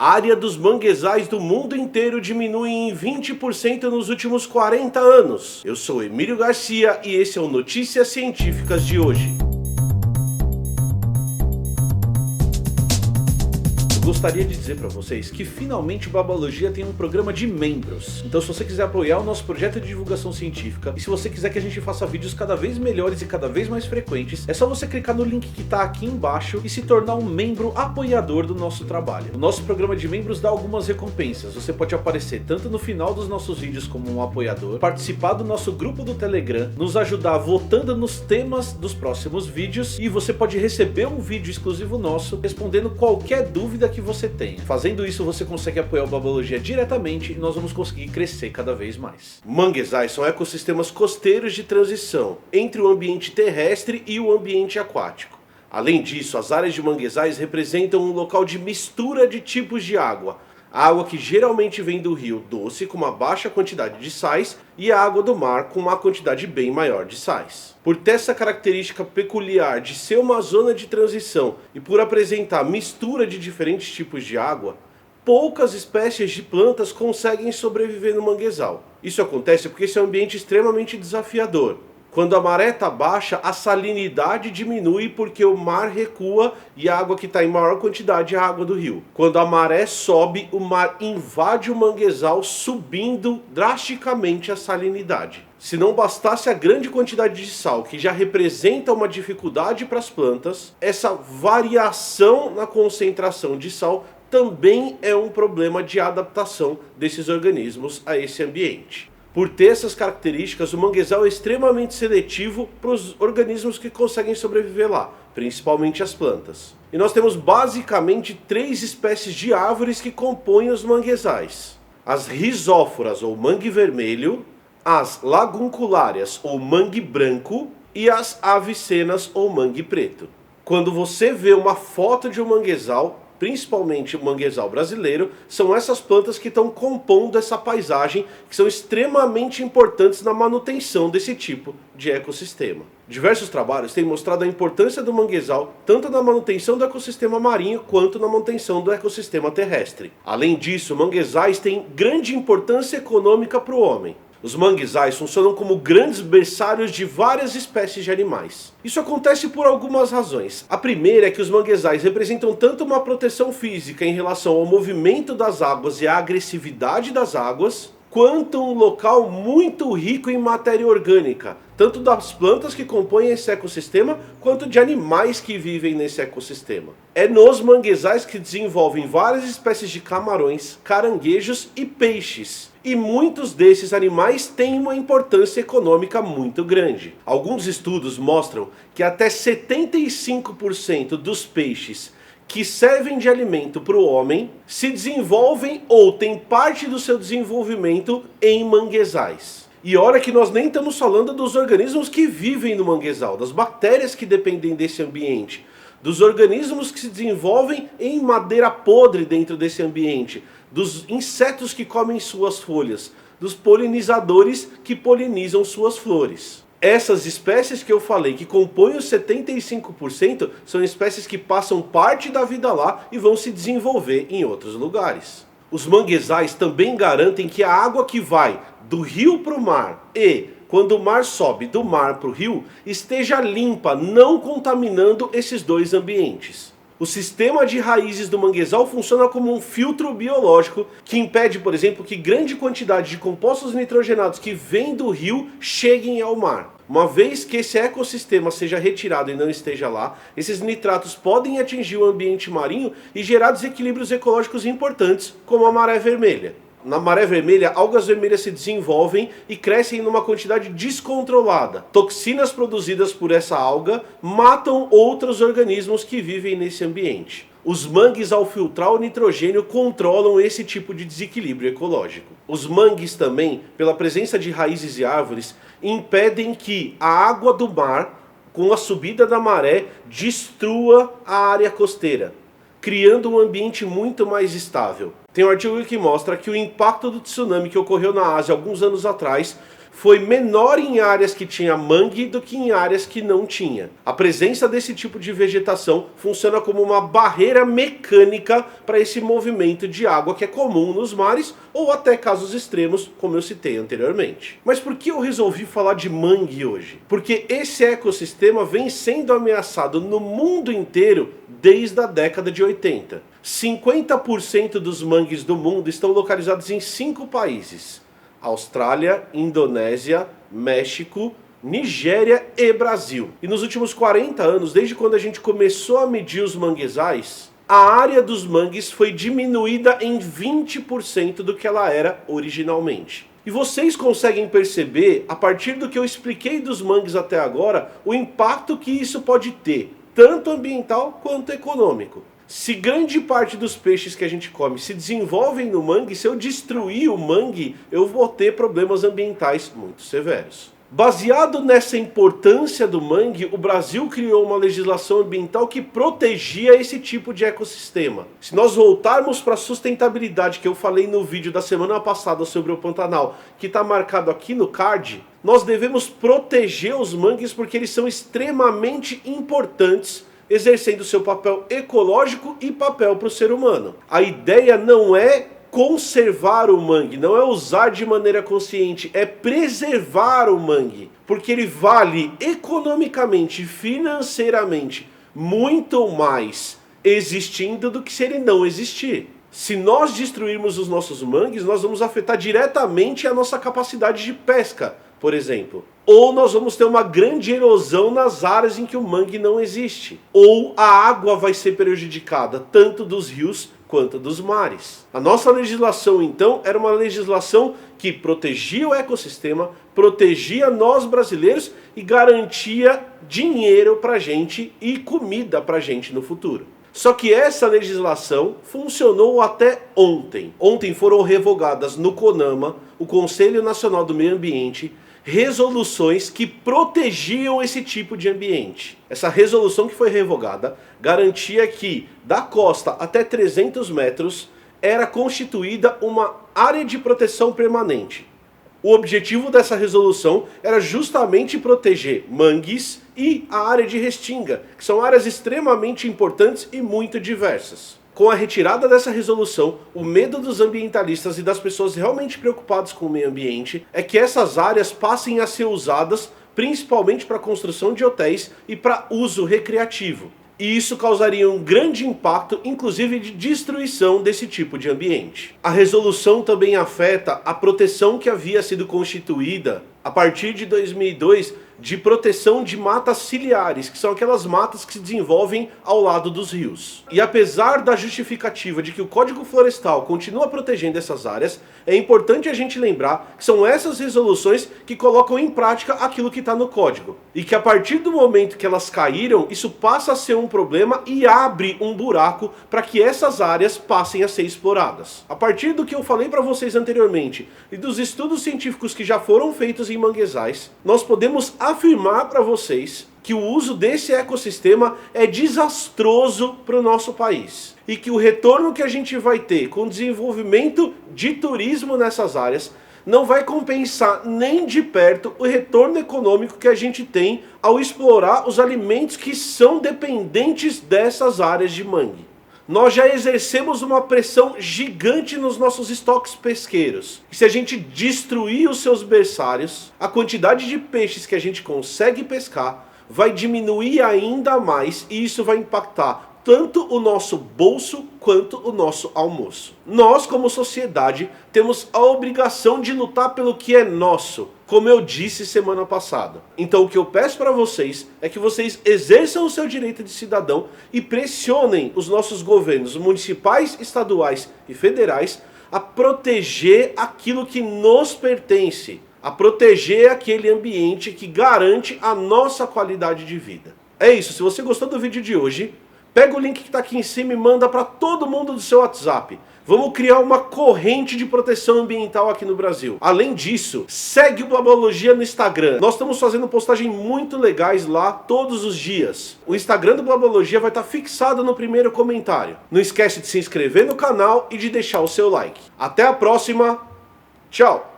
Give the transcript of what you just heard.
A área dos manguezais do mundo inteiro diminui em 20% nos últimos 40 anos. Eu sou Emílio Garcia e esse é o Notícias Científicas de hoje. Gostaria de dizer para vocês que finalmente o Babalogia tem um programa de membros. Então se você quiser apoiar o nosso projeto de divulgação científica e se você quiser que a gente faça vídeos cada vez melhores e cada vez mais frequentes, é só você clicar no link que está aqui embaixo e se tornar um membro apoiador do nosso trabalho. O nosso programa de membros dá algumas recompensas. Você pode aparecer tanto no final dos nossos vídeos como um apoiador, participar do nosso grupo do Telegram, nos ajudar votando nos temas dos próximos vídeos e você pode receber um vídeo exclusivo nosso respondendo qualquer dúvida que você tenha. Fazendo isso você consegue apoiar o Babalogia diretamente e nós vamos conseguir crescer cada vez mais. Manguezais são ecossistemas costeiros de transição entre o ambiente terrestre e o ambiente aquático. Além disso, as áreas de manguezais representam um local de mistura de tipos de água. A água que geralmente vem do rio doce com uma baixa quantidade de sais e a água do mar com uma quantidade bem maior de sais. Por ter essa característica peculiar de ser uma zona de transição e por apresentar mistura de diferentes tipos de água, poucas espécies de plantas conseguem sobreviver no manguezal. Isso acontece porque esse é um ambiente extremamente desafiador. Quando a maré está baixa, a salinidade diminui porque o mar recua e a água que está em maior quantidade é a água do rio. Quando a maré sobe, o mar invade o manguezal, subindo drasticamente a salinidade. Se não bastasse a grande quantidade de sal, que já representa uma dificuldade para as plantas, essa variação na concentração de sal também é um problema de adaptação desses organismos a esse ambiente. Por ter essas características, o manguezal é extremamente seletivo para os organismos que conseguem sobreviver lá, principalmente as plantas. E nós temos basicamente 3 espécies de árvores que compõem os manguezais: as rizóforas ou mangue vermelho, as lagunculárias ou mangue branco e as avicenas ou mangue preto. Quando você vê uma foto de um manguezal, principalmente o manguezal brasileiro, são essas plantas que estão compondo essa paisagem, que são extremamente importantes na manutenção desse tipo de ecossistema. Diversos trabalhos têm mostrado a importância do manguezal, tanto na manutenção do ecossistema marinho, quanto na manutenção do ecossistema terrestre. Além disso, manguezais têm grande importância econômica para o homem. Os manguezais funcionam como grandes berçários de várias espécies de animais. Isso acontece por algumas razões. A primeira é que os manguezais representam tanto uma proteção física em relação ao movimento das águas e à agressividade das águas, quanto um local muito rico em matéria orgânica, tanto das plantas que compõem esse ecossistema, quanto de animais que vivem nesse ecossistema. É nos manguezais que desenvolvem várias espécies de camarões, caranguejos e peixes. E muitos desses animais têm uma importância econômica muito grande. Alguns estudos mostram que até 75% dos peixes que servem de alimento para o homem se desenvolvem ou têm parte do seu desenvolvimento em manguezais. E olha que nós nem estamos falando dos organismos que vivem no manguezal, das bactérias que dependem desse ambiente, dos organismos que se desenvolvem em madeira podre dentro desse ambiente, dos insetos que comem suas folhas, dos polinizadores que polinizam suas flores. Essas espécies que eu falei, que compõem os 75%, são espécies que passam parte da vida lá e vão se desenvolver em outros lugares. Os manguezais também garantem que a água que vai do rio para o mar e, quando o mar sobe do mar para o rio, esteja limpa, não contaminando esses dois ambientes. O sistema de raízes do manguezal funciona como um filtro biológico que impede, por exemplo, que grande quantidade de compostos nitrogenados que vêm do rio cheguem ao mar. Uma vez que esse ecossistema seja retirado e não esteja lá, esses nitratos podem atingir o ambiente marinho e gerar desequilíbrios ecológicos importantes, como a maré vermelha. Na maré vermelha, algas vermelhas se desenvolvem e crescem numa quantidade descontrolada. Toxinas produzidas por essa alga matam outros organismos que vivem nesse ambiente. Os mangues, ao filtrar o nitrogênio, controlam esse tipo de desequilíbrio ecológico. Os mangues também, pela presença de raízes e árvores, impedem que a água do mar, com a subida da maré, destrua a área costeira, criando um ambiente muito mais estável. Tem um artigo que mostra que o impacto do tsunami que ocorreu na Ásia alguns anos atrás foi menor em áreas que tinha mangue do que em áreas que não tinha. A presença desse tipo de vegetação funciona como uma barreira mecânica para esse movimento de água que é comum nos mares ou até casos extremos, como eu citei anteriormente. Mas por que eu resolvi falar de mangue hoje? Porque esse ecossistema vem sendo ameaçado no mundo inteiro desde a década de 80. 50% dos mangues do mundo estão localizados em 5 países: Austrália, Indonésia, México, Nigéria e Brasil. E nos últimos 40 anos, desde quando a gente começou a medir os manguezais, a área dos mangues foi diminuída em 20% do que ela era originalmente. E vocês conseguem perceber, a partir do que eu expliquei dos mangues até agora, o impacto que isso pode ter, tanto ambiental quanto econômico. Se grande parte dos peixes que a gente come se desenvolvem no mangue, se eu destruir o mangue, eu vou ter problemas ambientais muito severos. Baseado nessa importância do mangue, o Brasil criou uma legislação ambiental que protegia esse tipo de ecossistema. Se nós voltarmos para a sustentabilidade que eu falei no vídeo da semana passada sobre o Pantanal, que está marcado aqui no card, nós devemos proteger os mangues porque eles são extremamente importantes, exercendo seu papel ecológico e papel para o ser humano. A ideia não é conservar o mangue, não é usar de maneira consciente, é preservar o mangue, porque ele vale economicamente, financeiramente, muito mais existindo do que se ele não existir. Se nós destruirmos os nossos mangues, nós vamos afetar diretamente a nossa capacidade de pesca, por exemplo. Ou nós vamos ter uma grande erosão nas áreas em que o mangue não existe. Ou a água vai ser prejudicada, tanto dos rios quanto dos mares. A nossa legislação, então, era uma legislação que protegia o ecossistema, protegia nós brasileiros e garantia dinheiro pra gente e comida pra gente no futuro. Só que essa legislação funcionou até ontem. Ontem foram revogadas no CONAMA, o Conselho Nacional do Meio Ambiente, resoluções que protegiam esse tipo de ambiente. Essa resolução que foi revogada garantia que da costa até 300 metros era constituída uma área de proteção permanente. O objetivo dessa resolução era justamente proteger mangues e a área de restinga, que são áreas extremamente importantes e muito diversas. Com a retirada dessa resolução, o medo dos ambientalistas e das pessoas realmente preocupadas com o meio ambiente é que essas áreas passem a ser usadas principalmente para a construção de hotéis e para uso recreativo. E isso causaria um grande impacto, inclusive de destruição desse tipo de ambiente. A resolução também afeta a proteção que havia sido constituída a partir de 2002 de proteção de matas ciliares, que são aquelas matas que se desenvolvem ao lado dos rios. E apesar da justificativa de que o Código Florestal continua protegendo essas áreas, é importante a gente lembrar que são essas resoluções que colocam em prática aquilo que está no Código. E que a partir do momento que elas caíram, isso passa a ser um problema e abre um buraco para que essas áreas passem a ser exploradas. A partir do que eu falei para vocês anteriormente e dos estudos científicos que já foram feitos em manguezais, nós podemos afirmar para vocês que o uso desse ecossistema é desastroso para o nosso país. E que o retorno que a gente vai ter com o desenvolvimento de turismo nessas áreas não vai compensar nem de perto o retorno econômico que a gente tem ao explorar os alimentos que são dependentes dessas áreas de mangue. Nós já exercemos uma pressão gigante nos nossos estoques pesqueiros. E se a gente destruir os seus berçários, a quantidade de peixes que a gente consegue pescar vai diminuir ainda mais e isso vai impactar tanto o nosso bolso quanto o nosso almoço. Nós, como sociedade, temos a obrigação de lutar pelo que é nosso, como eu disse semana passada. Então o que eu peço para vocês é que vocês exerçam o seu direito de cidadão e pressionem os nossos governos municipais, estaduais e federais a proteger aquilo que nos pertence, a proteger aquele ambiente que garante a nossa qualidade de vida. É isso, se você gostou do vídeo de hoje, pega o link que está aqui em cima e manda para todo mundo do seu WhatsApp. Vamos criar uma corrente de proteção ambiental aqui no Brasil. Além disso, segue o Blabologia no Instagram. Nós estamos fazendo postagens muito legais lá todos os dias. O Instagram do Blabologia vai estar fixado no primeiro comentário. Não esquece de se inscrever no canal e de deixar o seu like. Até a próxima. Tchau!